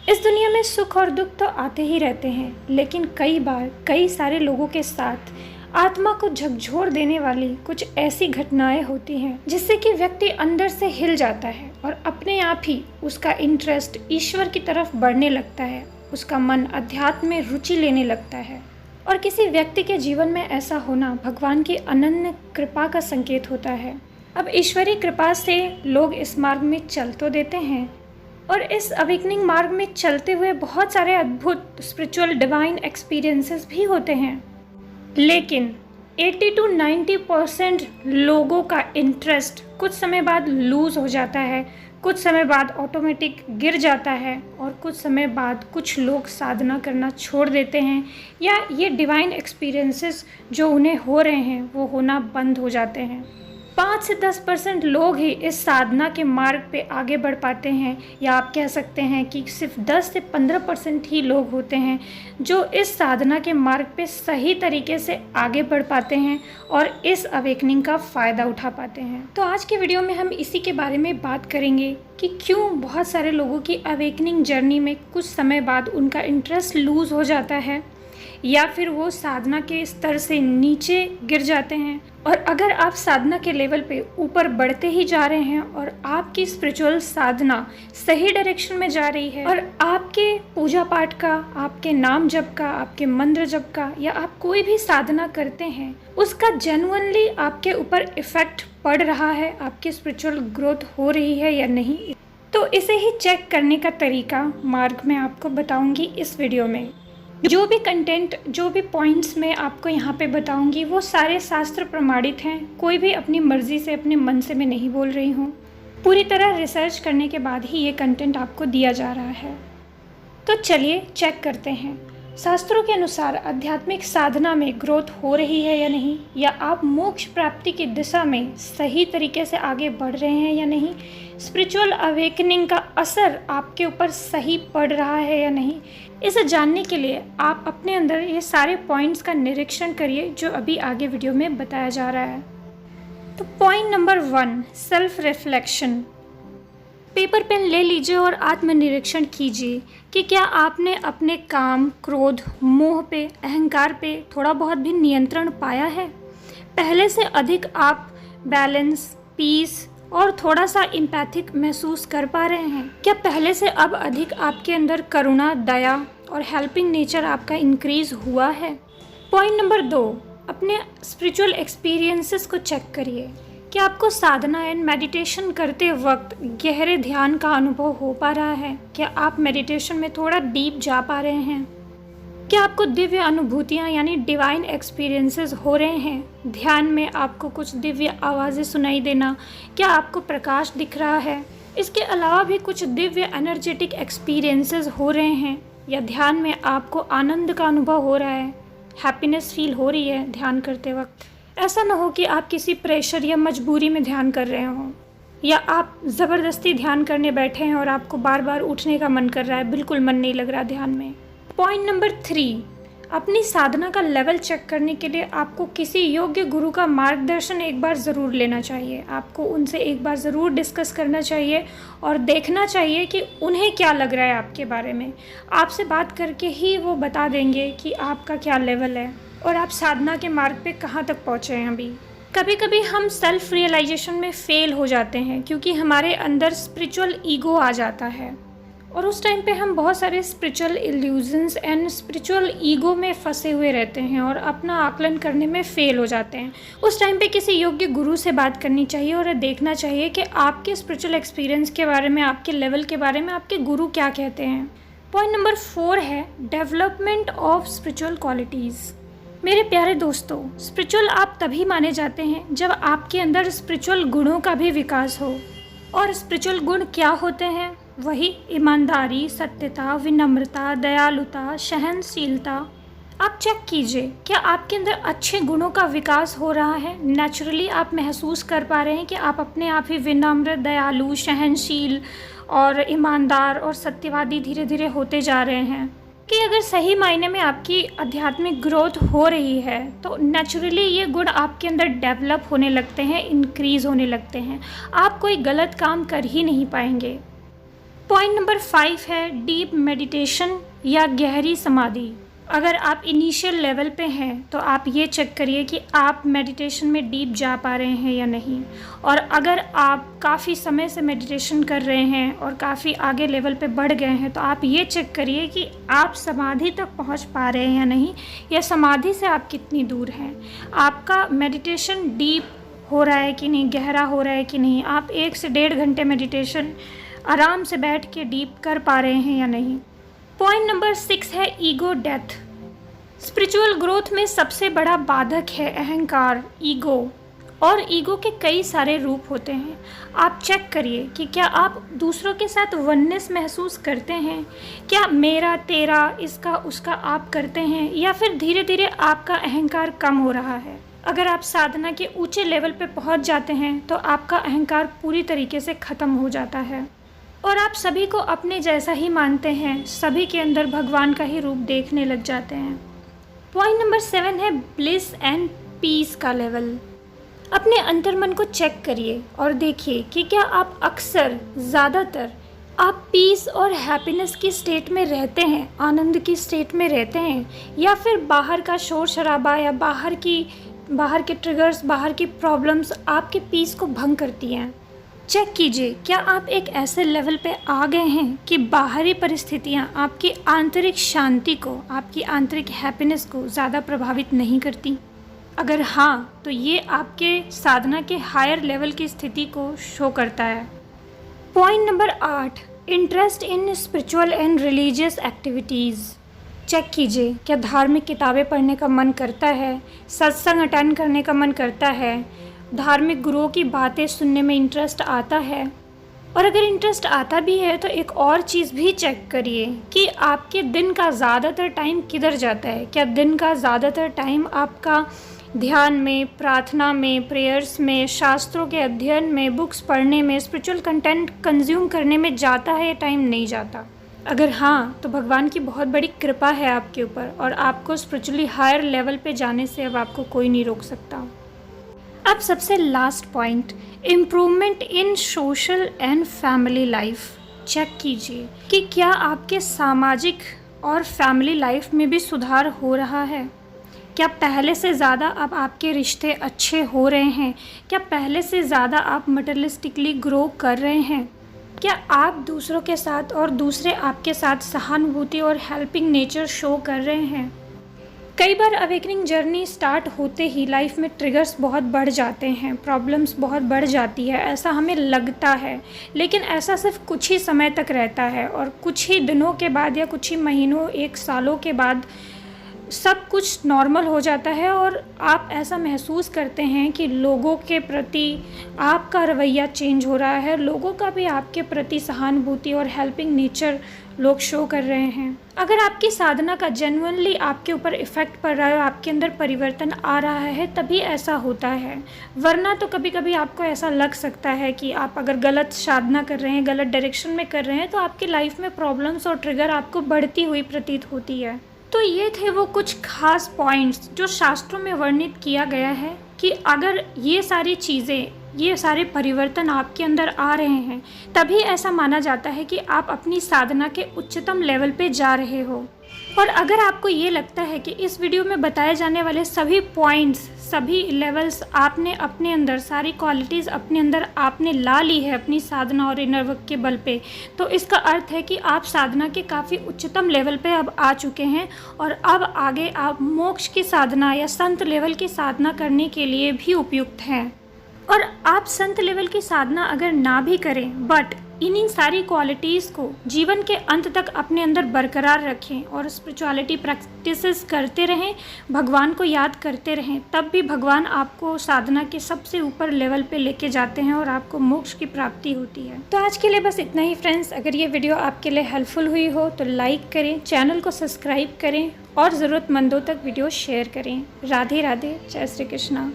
इस दुनिया में सुख और दुख तो आते ही रहते हैं, लेकिन कई बार कई सारे लोगों के साथ आत्मा को झकझोर देने वाली कुछ ऐसी घटनाएं होती हैं जिससे कि व्यक्ति अंदर से हिल जाता है और अपने आप ही उसका इंटरेस्ट ईश्वर की तरफ बढ़ने लगता है, उसका मन अध्यात्म में रुचि लेने लगता है। और किसी व्यक्ति के जीवन में ऐसा होना भगवान की अनन्य कृपा का संकेत होता है। अब ईश्वरीय कृपा से लोग इस मार्ग में चल तो देते हैं और इस अवेकनिंग मार्ग में चलते हुए बहुत सारे अद्भुत स्पिरिचुअल डिवाइन एक्सपीरियंसेस भी होते हैं, लेकिन 80 to 90% लोगों का इंटरेस्ट कुछ समय बाद लूज़ हो जाता है, कुछ समय बाद ऑटोमेटिक गिर जाता है और कुछ समय बाद कुछ लोग साधना करना छोड़ देते हैं या ये डिवाइन एक्सपीरियंसेस जो उन्हें हो रहे हैं वो होना बंद हो जाते हैं। 5 से 10% लोग ही इस साधना के मार्ग पे आगे बढ़ पाते हैं, या आप कह सकते हैं कि सिर्फ 10 से 15% ही लोग होते हैं जो इस साधना के मार्ग पे सही तरीके से आगे बढ़ पाते हैं और इस अवेकनिंग का फ़ायदा उठा पाते हैं। तो आज के वीडियो में हम इसी के बारे में बात करेंगे कि क्यों बहुत सारे लोगों की अवेकनिंग जर्नी में कुछ समय बाद उनका इंटरेस्ट लूज़ हो जाता है या फिर वो साधना के स्तर से नीचे गिर जाते हैं। और अगर आप साधना के लेवल पे ऊपर बढ़ते ही जा रहे हैं और आपकी स्पिरिचुअल साधना सही डायरेक्शन में जा रही है और आपके पूजा पाठ का, आपके नाम जप का, आपके मंत्र जप का या आप कोई भी साधना करते हैं उसका जेन्युइनली आपके ऊपर इफ़ेक्ट पड़ रहा है, आपकी स्पिरिचुअल ग्रोथ हो रही है या नहीं, तो इसे ही चेक करने का तरीका मार्ग में आपको बताऊंगी इस वीडियो में। जो भी कंटेंट, जो भी पॉइंट्स मैं आपको यहाँ पे बताऊंगी वो सारे शास्त्र प्रमाणित हैं, कोई भी अपनी मर्ज़ी से अपने मन से मैं नहीं बोल रही हूँ। पूरी तरह रिसर्च करने के बाद ही ये कंटेंट आपको दिया जा रहा है। तो चलिए चेक करते हैं शास्त्रों के अनुसार आध्यात्मिक साधना में ग्रोथ हो रही है या नहीं, या आप मोक्ष प्राप्ति की दिशा में सही तरीके से आगे बढ़ रहे हैं या नहीं, स्पिरिचुअल अवेकनिंग का असर आपके ऊपर सही पड़ रहा है या नहीं। इसे जानने के लिए आप अपने अंदर ये सारे पॉइंट्स का निरीक्षण करिए जो अभी आगे वीडियो में बताया जा रहा है। तो point number 1, self reflection. Paper pen ले लीजिए और आत्मनिरीक्षण कीजिए कि क्या आपने अपने काम, क्रोध, मोह पे, अहंकार पे थोड़ा बहुत भी नियंत्रण पाया है। पहले से अधिक आप बैलेंस, पीस और थोड़ा सा एम्पैथिक महसूस कर पा रहे हैं। क्या पहले से अब अधिक आपके अंदर करुणा, दया और हेल्पिंग नेचर आपका इंक्रीज हुआ है। पॉइंट नंबर 2, अपने स्पिरिचुअल एक्सपीरियंसेस को चेक करिए। क्या आपको साधना एंड मेडिटेशन करते वक्त गहरे ध्यान का अनुभव हो पा रहा है। क्या आप मेडिटेशन में थोड़ा डीप जा पा रहे हैं। क्या आपको दिव्य अनुभूतियाँ यानी डिवाइन एक्सपीरियंसेस हो रहे हैं। ध्यान में आपको कुछ दिव्य आवाज़ें सुनाई देना, क्या आपको प्रकाश दिख रहा है। इसके अलावा भी कुछ दिव्य एनर्जेटिक एक्सपीरियंसेस हो रहे हैं, या ध्यान में आपको आनंद का अनुभव हो रहा है, हैप्पीनेस फील हो रही है ध्यान करते वक्त। ऐसा ना हो कि आप किसी प्रेशर या मजबूरी में ध्यान कर रहे हों, या आप ज़बरदस्ती ध्यान करने बैठे हैं और आपको बार बार उठने का मन कर रहा है, बिल्कुल मन नहीं लग रहा ध्यान में। पॉइंट नंबर 3, अपनी साधना का लेवल चेक करने के लिए आपको किसी योग्य गुरु का मार्गदर्शन एक बार ज़रूर लेना चाहिए। आपको उनसे एक बार ज़रूर डिस्कस करना चाहिए और देखना चाहिए कि उन्हें क्या लग रहा है आपके बारे में। आपसे बात करके ही वो बता देंगे कि आपका क्या लेवल है और आप साधना के मार्ग पे कहाँ तक पहुँचे हैं। अभी कभी कभी हम सेल्फ रियलाइजेशन में फ़ेल हो जाते हैं क्योंकि हमारे अंदर स्पिरिचुअल ईगो आ जाता है और उस टाइम पे हम बहुत सारे spiritual illusions and spiritual ego में फंसे हुए रहते हैं और अपना आकलन करने में फ़ेल हो जाते हैं। उस टाइम पे किसी योग्य गुरु से बात करनी चाहिए और देखना चाहिए कि आपके स्पिरिचुअल एक्सपीरियंस के बारे में, आपके लेवल के बारे में आपके गुरु क्या कहते हैं। पॉइंट नंबर 4 है डेवलपमेंट ऑफ स्पिरिचुअल क्वालिटीज़। मेरे प्यारे दोस्तों, स्पिरिचुअल आप तभी माने जाते हैं जब आपके अंदर स्पिरिचुअल गुणों का भी विकास हो। और स्पिरिचुअल गुण क्या होते हैं? वही ईमानदारी, सत्यता, विनम्रता, दयालुता, सहनशीलता। आप चेक कीजिए क्या आपके अंदर अच्छे गुणों का विकास हो रहा है। नेचुरली आप महसूस कर पा रहे हैं कि आप अपने आप ही विनम्र, दयालु, सहनशील और ईमानदार और सत्यवादी धीरे धीरे होते जा रहे हैं। कि अगर सही मायने में आपकी आध्यात्मिक ग्रोथ हो रही है तो नेचुरली ये गुण आपके अंदर डेवलप होने लगते हैं, इंक्रीज़ होने लगते हैं। आप कोई गलत काम कर ही नहीं पाएंगे। पॉइंट नंबर 5 है डीप मेडिटेशन या गहरी समाधि। अगर आप इनिशियल लेवल पे हैं तो आप ये चेक करिए कि आप मेडिटेशन में डीप जा पा रहे हैं या नहीं। और अगर आप काफ़ी समय से मेडिटेशन कर रहे हैं और काफ़ी आगे लेवल पे बढ़ गए हैं तो आप ये चेक करिए कि आप समाधि तक पहुंच पा रहे हैं या नहीं, या समाधि से आप कितनी दूर हैं। आपका मेडिटेशन डीप हो रहा है कि नहीं, गहरा हो रहा है कि नहीं, आप 1 से 1.5 घंटे मेडिटेशन आराम से बैठ के डीप कर पा रहे हैं या नहीं। पॉइंट नंबर 6 है ईगो डेथ। स्पिरिचुअल ग्रोथ में सबसे बड़ा बाधक है अहंकार, ईगो। और ईगो के कई सारे रूप होते हैं। आप चेक करिए कि क्या आप दूसरों के साथ वननेस महसूस करते हैं, क्या मेरा तेरा इसका उसका आप करते हैं, या फिर धीरे धीरे आपका अहंकार कम हो रहा है। अगर आप साधना के ऊंचे लेवल पे पहुंच जाते हैं तो आपका अहंकार पूरी तरीके से ख़त्म हो जाता है और आप सभी को अपने जैसा ही मानते हैं, सभी के अंदर भगवान का ही रूप देखने लग जाते हैं। पॉइंट नंबर 7 है ब्लिस एंड पीस का लेवल। अपने अंतर्मन को चेक करिए और देखिए कि क्या आप अक्सर ज़्यादातर आप पीस और हैप्पीनेस की स्टेट में रहते हैं, आनंद की स्टेट में रहते हैं, या फिर बाहर का शोर शराबा या बाहर के ट्रिगर्स, बाहर की प्रॉब्लम्स आपके पीस को भंग करती हैं। चेक कीजिए क्या आप एक ऐसे लेवल पे आ गए हैं कि बाहरी परिस्थितियाँ आपकी आंतरिक शांति को, आपकी आंतरिक हैप्पीनेस को ज़्यादा प्रभावित नहीं करती। अगर हाँ तो ये आपके साधना के हायर लेवल की स्थिति को शो करता है। Point number 8, interest in spiritual and religious activities. Check कीजिए क्या धार्मिक किताबें पढ़ने का मन करता है, सत्संग अटेंड करने का मन करता है, धार्मिक गुरुओं की बातें सुनने में इंटरेस्ट आता है। और अगर इंटरेस्ट आता भी है तो एक और चीज़ भी चेक करिए कि आपके दिन का ज़्यादातर टाइम किधर जाता है। क्या दिन का ज़्यादातर टाइम आपका ध्यान में, प्रार्थना में, प्रेयर्स में, शास्त्रों के अध्ययन में, बुक्स पढ़ने में, स्पिरिचुअल कंटेंट कंज्यूम करने में जाता है या टाइम नहीं जाता? अगर हाँ तो भगवान की बहुत बड़ी कृपा है आपके ऊपर और आपको स्पिरिचुअली हायर लेवल पे जाने से अब आपको कोई नहीं रोक सकता। अब सबसे last point, improvement in social and family life. Check कीजिए कि क्या आपके सामाजिक और फैमिली लाइफ में भी सुधार हो रहा है। क्या पहले से ज़्यादा अब आपके रिश्ते अच्छे हो रहे हैं? क्या पहले से ज़्यादा आप मटेरियलिस्टिकली ग्रो कर रहे हैं? क्या आप दूसरों के साथ और दूसरे आपके साथ सहानुभूति और हेल्पिंग नेचर शो कर रहे हैं? कई बार अवेकनिंग जर्नी स्टार्ट होते ही लाइफ में ट्रिगर्स बहुत बढ़ जाते हैं, प्रॉब्लम्स बहुत बढ़ जाती है, ऐसा हमें लगता है। लेकिन ऐसा सिर्फ कुछ ही समय तक रहता है और कुछ ही दिनों के बाद या कुछ ही महीनों, 1 सालों के बाद सब कुछ नॉर्मल हो जाता है और आप ऐसा महसूस करते हैं कि लोगों के प्रति आपका रवैया चेंज हो रहा है, लोगों का भी आपके प्रति सहानुभूति और हेल्पिंग नेचर लोग शो कर रहे हैं। अगर आपकी साधना का जेन्युइनली आपके ऊपर इफ़ेक्ट पड़ रहा है, आपके अंदर परिवर्तन आ रहा है, तभी ऐसा होता है। वरना तो कभी कभी आपको ऐसा लग सकता है कि आप अगर गलत साधना कर रहे हैं, गलत डायरेक्शन में कर रहे हैं, तो आपकी लाइफ में प्रॉब्लम्स और ट्रिगर आपको बढ़ती हुई प्रतीत होती है। तो ये थे वो कुछ खास पॉइंट्स जो शास्त्रों में वर्णित किया गया है कि अगर ये सारी चीज़ें, ये सारे परिवर्तन आपके अंदर आ रहे हैं, तभी ऐसा माना जाता है कि आप अपनी साधना के उच्चतम लेवल पे जा रहे हो। और अगर आपको ये लगता है कि इस वीडियो में बताए जाने वाले सभी पॉइंट्स, सभी लेवल्स आपने अपने अंदर, सारी क्वालिटीज़ अपने अंदर आपने ला ली है अपनी साधना और इनर वर्क के बल पे, तो इसका अर्थ है कि आप साधना के काफ़ी उच्चतम लेवल पे अब आ चुके हैं और अब आगे आप मोक्ष की साधना या संत लेवल की साधना करने के लिए भी उपयुक्त हैं। और आप संत लेवल की साधना अगर ना भी करें, बट इन्हीं सारी क्वालिटीज़ को जीवन के अंत तक अपने अंदर बरकरार रखें और स्पिरिचुअलिटी प्रैक्टिसेस करते रहें, भगवान को याद करते रहें, तब भी भगवान आपको साधना के सबसे ऊपर लेवल पे लेके जाते हैं और आपको मोक्ष की प्राप्ति होती है। तो आज के लिए बस इतना ही फ्रेंड्स। अगर ये वीडियो आपके लिए हेल्पफुल हुई हो तो लाइक करें, चैनल को सब्सक्राइब करें और ज़रूरतमंदों तक वीडियो शेयर करें। राधे राधे, जय श्री कृष्णा।